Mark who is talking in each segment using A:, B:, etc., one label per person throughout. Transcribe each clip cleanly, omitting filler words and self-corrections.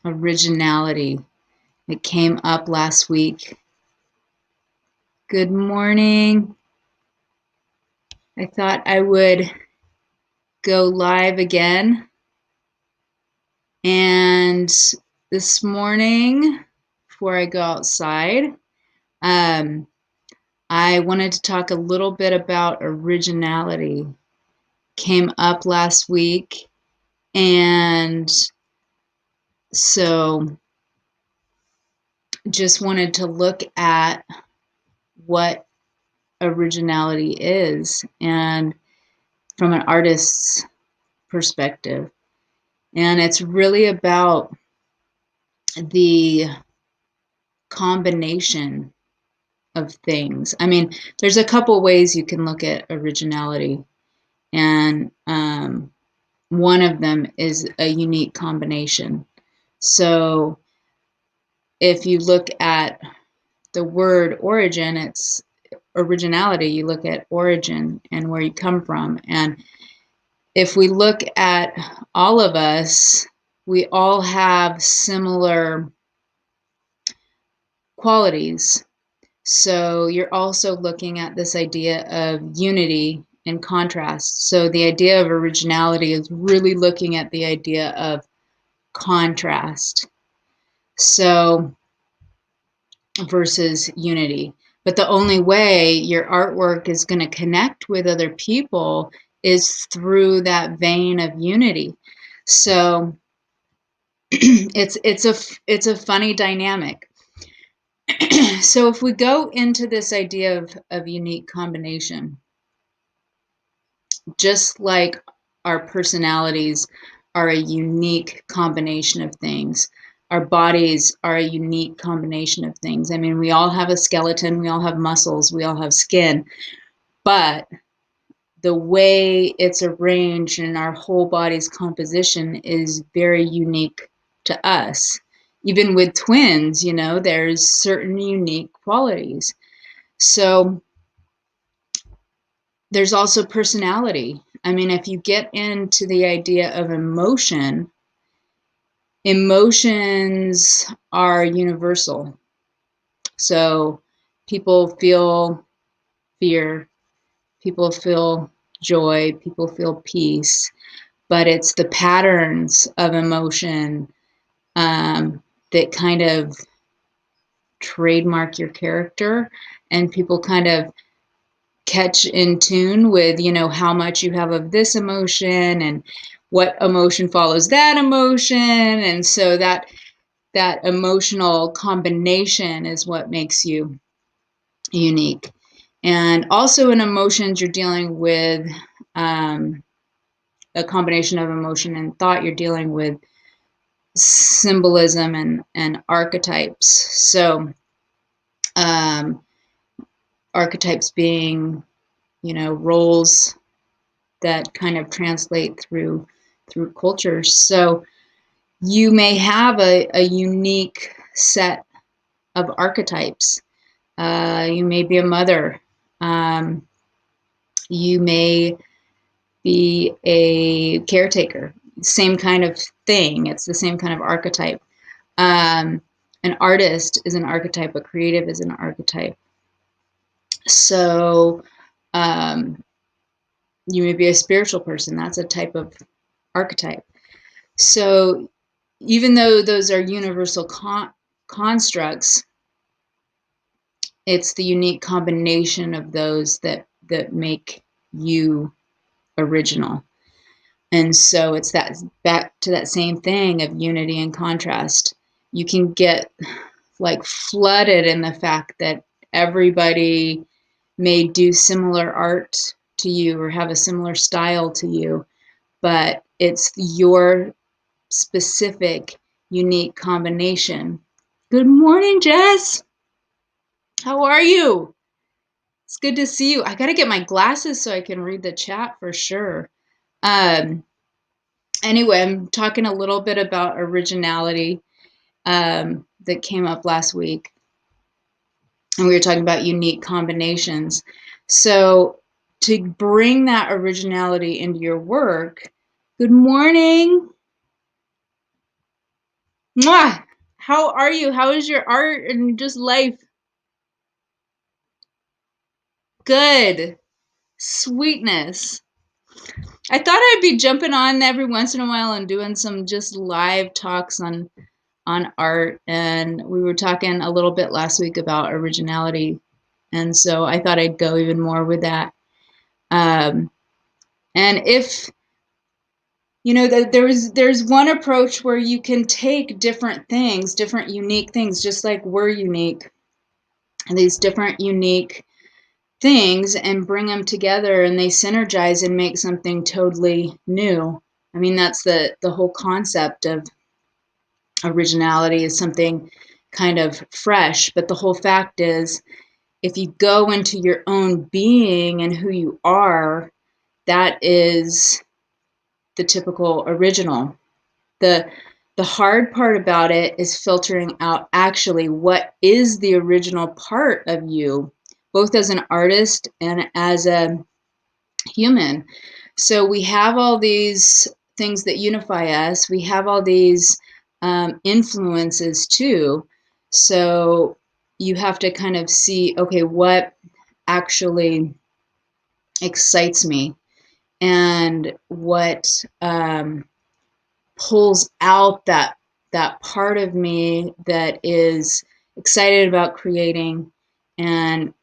A: Originality. It came up last week. Good morning. I thought I would go live again. And this morning, before I go outside, I wanted to talk a little bit about originality. Came up last week, and so just wanted to look at what originality is, and from an artist's perspective. And it's really about the combination of things. I mean, there's a couple ways you can look at originality, and one of them is a unique combination. So if you look at the word origin, it's originality. You look at origin and where you come from. And if we look at all of us, we all have similar qualities. So you're also looking at this idea of unity and contrast. So the idea of originality is really looking at the idea of contrast. So versus unity. But the only way your artwork is going to connect with other people is through that vein of unity. So it's a funny dynamic. So if we go into this idea of unique combination, just like our personalities are a unique combination of things, our bodies are a unique combination of things. I mean, we all have a skeleton, we all have muscles, we all have skin, but the way it's arranged in our whole body's composition is very unique to us. Even with twins, you know, there's certain unique qualities. So there's also personality. I mean, if you get into the idea of emotion, emotions are universal. So people feel fear, people feel joy, people feel peace, but it's the patterns of emotion that kind of trademark your character, and people kind of catch in tune with, you know, how much you have of this emotion and what emotion follows that emotion. And so that emotional combination is what makes you unique. And also in emotions, you're dealing with a combination of emotion and thought. You're dealing with symbolism and archetypes. So archetypes being, you know, roles that kind of translate through cultures. So you may have a unique set of archetypes. You may be a mother. You may be a caretaker. Same kind of thing. It's the same kind of archetype. An artist is an archetype. A creative is an archetype. So you may be a spiritual person. That's a type of archetype. So even though those are universal constructs, it's the unique combination of those that make you original. And so it's that back to that same thing of unity and contrast. You can get like flooded in the fact that everybody may do similar art to you or have a similar style to you, but it's your specific unique combination. Good morning, Jess. How are you? It's good to see you. I got to get my glasses so I can read the chat for sure. Anyway, I'm talking a little bit about originality that came up last week. And we were talking about unique combinations. So to bring that originality into your work, good morning. Mwah! How are you? How is your art and just life? Good. Sweetness. I thought I'd be jumping on every once in a while and doing some just live talks on art, and we were talking a little bit last week about originality, and so I thought I'd go even more with that. And if there's one approach where you can take different things, different unique things, just like we're unique, and these different unique things, and bring them together, and they synergize and make something totally new. I mean, that's the whole concept of originality, is something kind of fresh. But the whole fact is, if you go into your own being and who you are, that is the typical original. The hard part about it is filtering out actually what is the original part of you, both as an artist and as a human. So we have all these things that unify us. We have all these influences too. So you have to kind of see, okay, what actually excites me, and what pulls out that part of me that is excited about creating, and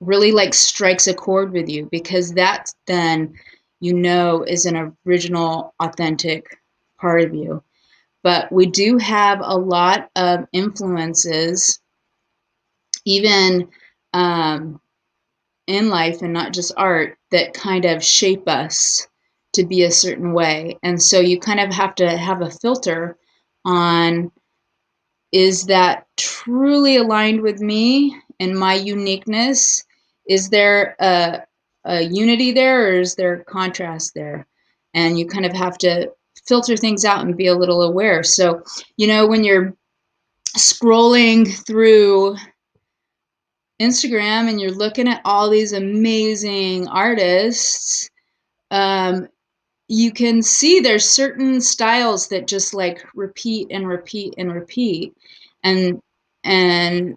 A: really like strikes a chord with you, because that then is an original, authentic part of you. But we do have a lot of influences, even um, in life and not just art, that kind of shape us to be a certain way. And so you kind of have to have a filter on, is that truly aligned with me and my uniqueness? Is there a unity there, or is there contrast there? And you kind of have to filter things out and be a little aware. So, when you're scrolling through Instagram and you're looking at all these amazing artists, um, you can see there's certain styles that just like repeat and repeat and repeat, and and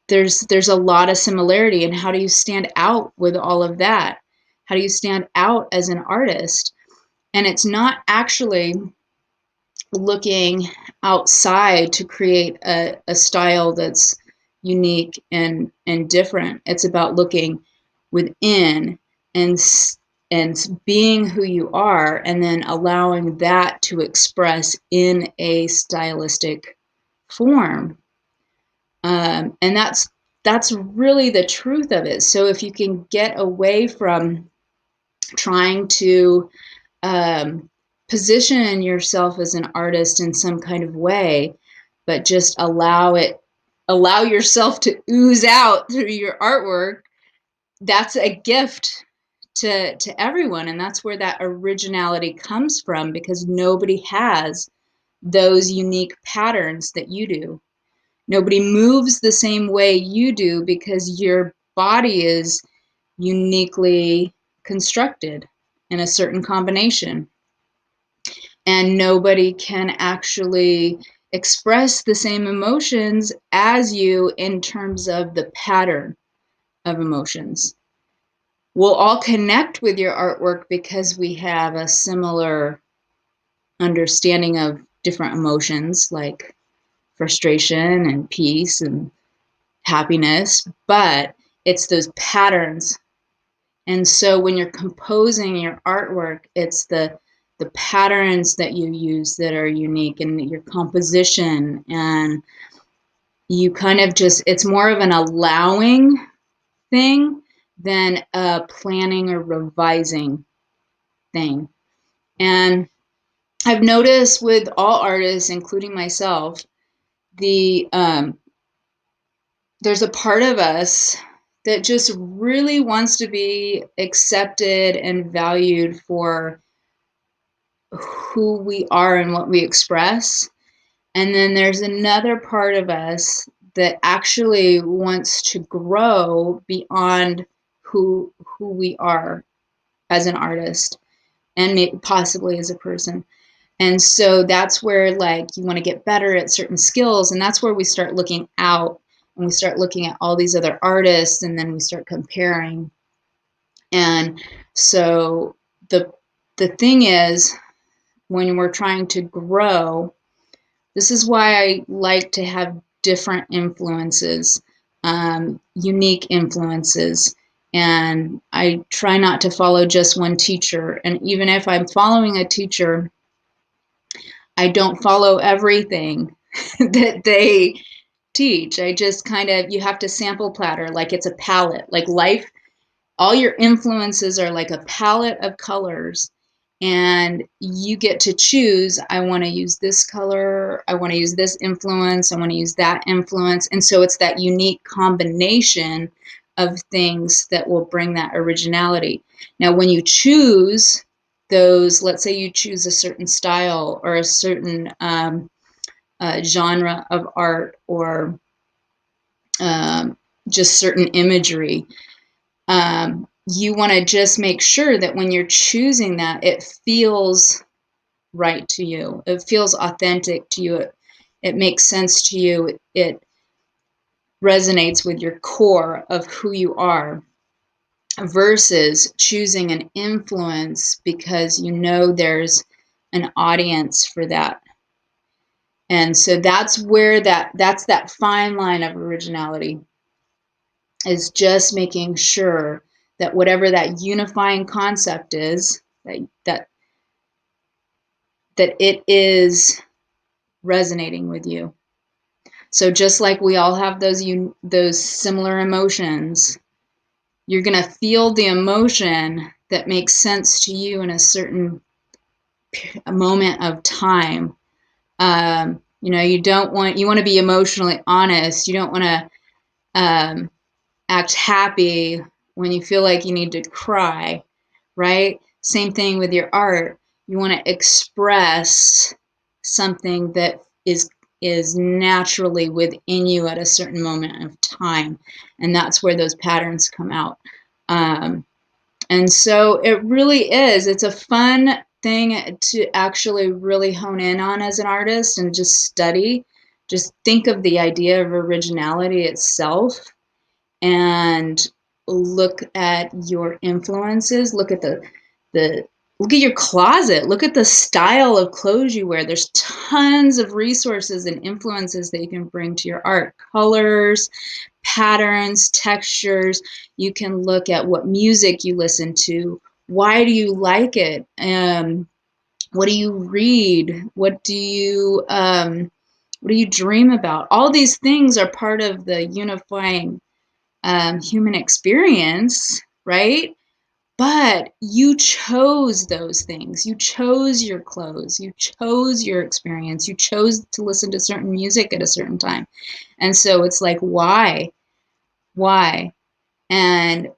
A: there's a lot of similarity. And how do you stand out with all of that? How do you stand out as an artist? And it's not actually looking outside to create a style that's unique and different. It's about looking within, and and being who you are, and then allowing that to express in a stylistic form. And that's really the truth of it. So if you can get away from trying to um, position yourself as an artist in some kind of way, but just allow yourself to ooze out through your artwork, that's a gift to everyone. And that's where that originality comes from, because nobody has those unique patterns that you do. Nobody moves the same way you do, because your body is uniquely constructed in a certain combination. And nobody can actually express the same emotions as you in terms of the pattern of emotions. We'll all connect with your artwork because we have a similar understanding of different emotions, like frustration and peace and happiness, but it's those patterns. And so when you're composing your artwork, it's the patterns that you use that are unique, and your composition. And you kind of just, it's more of an allowing thing than a planning or revising thing. And I've noticed with all artists, including myself, the there's a part of us that just really wants to be accepted and valued for who we are and what we express. And then there's another part of us that actually wants to grow beyond who we are as an artist, and maybe possibly as a person. And so that's where like you want to get better at certain skills, and that's where we start looking out and we start looking at all these other artists, and then we start comparing. And so the thing is, when we're trying to grow, this is why I like to have different influences, unique influences. And I try not to follow just one teacher. And even if I'm following a teacher, I don't follow everything that they teach. I just kind of, you have to sample platter like it's a palette. Like life, all your influences are like a palette of colors, and you get to choose, I want to use this color, I want to use this influence, I want to use that influence. And so it's that unique combination of things that will bring that originality. Now when you choose those, let's say you choose a certain style or a certain genre of art, or just certain imagery, you want to just make sure that when you're choosing that, it feels right to you. It feels authentic to you. It makes sense to you. It resonates with your core of who you are, versus choosing an influence because you know there's an audience for that. And so that's where that's that fine line of originality, is just making sure that whatever that unifying concept is, that it is resonating with you. So just like we all have those similar emotions, you're going to feel the emotion that makes sense to you in a certain moment of time. You want to be emotionally honest. You don't want to act happy when you feel like you need to cry, right? Same thing with your art. You want to express something that is naturally within you at a certain moment of time, and that's where those patterns come out. And so it really is. It's a fun thing to actually really hone in on as an artist and just study. Just think of the idea of originality itself, and look at your influences. Look at the look at your closet. Look at the style of clothes you wear. There's tons of resources and influences that you can bring to your art. Colors, patterns, textures. You can look at what music you listen to. Why do you like it? What do you read? What do you dream about? All these things are part of the unifying human experience, right? But you chose those things. You chose your clothes. You chose your experience. You chose to listen to certain music at a certain time. And so it's like, why? Why? And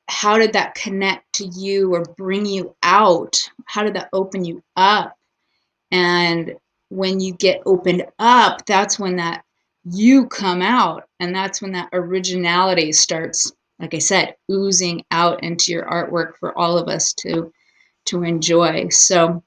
A: how did that connect to you or bring you out? How did that open you up? And when you get opened up, that's when that you come out, and that's when that originality starts, like I said, oozing out into your artwork for all of us to enjoy. So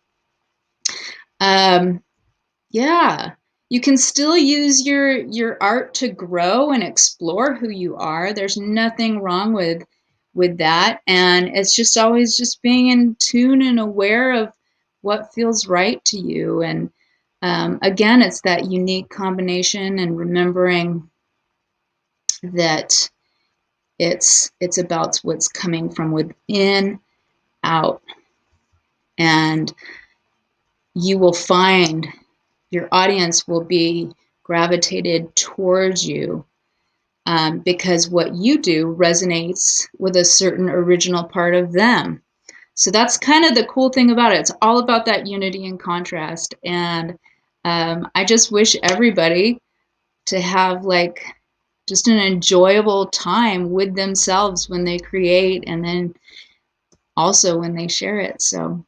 A: yeah, you can still use your art to grow and explore who you are. There's nothing wrong with that, and it's just always just being in tune and aware of what feels right to you. And again, it's that unique combination, and remembering that it's about what's coming from within out, and you will find your audience will be gravitated towards you, because what you do resonates with a certain original part of them. So that's kind of the cool thing about it. It's all about that unity and contrast. And I just wish everybody to have like just an enjoyable time with themselves when they create, and then also when they share it. So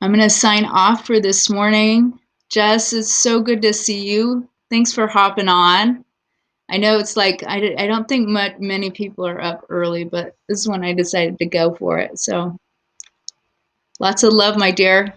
A: I'm going to sign off for this morning. Jess, it's so good to see you. Thanks for hopping on. I know it's like, I don't think many people are up early, but this is when I decided to go for it. So Lots of love, my dear.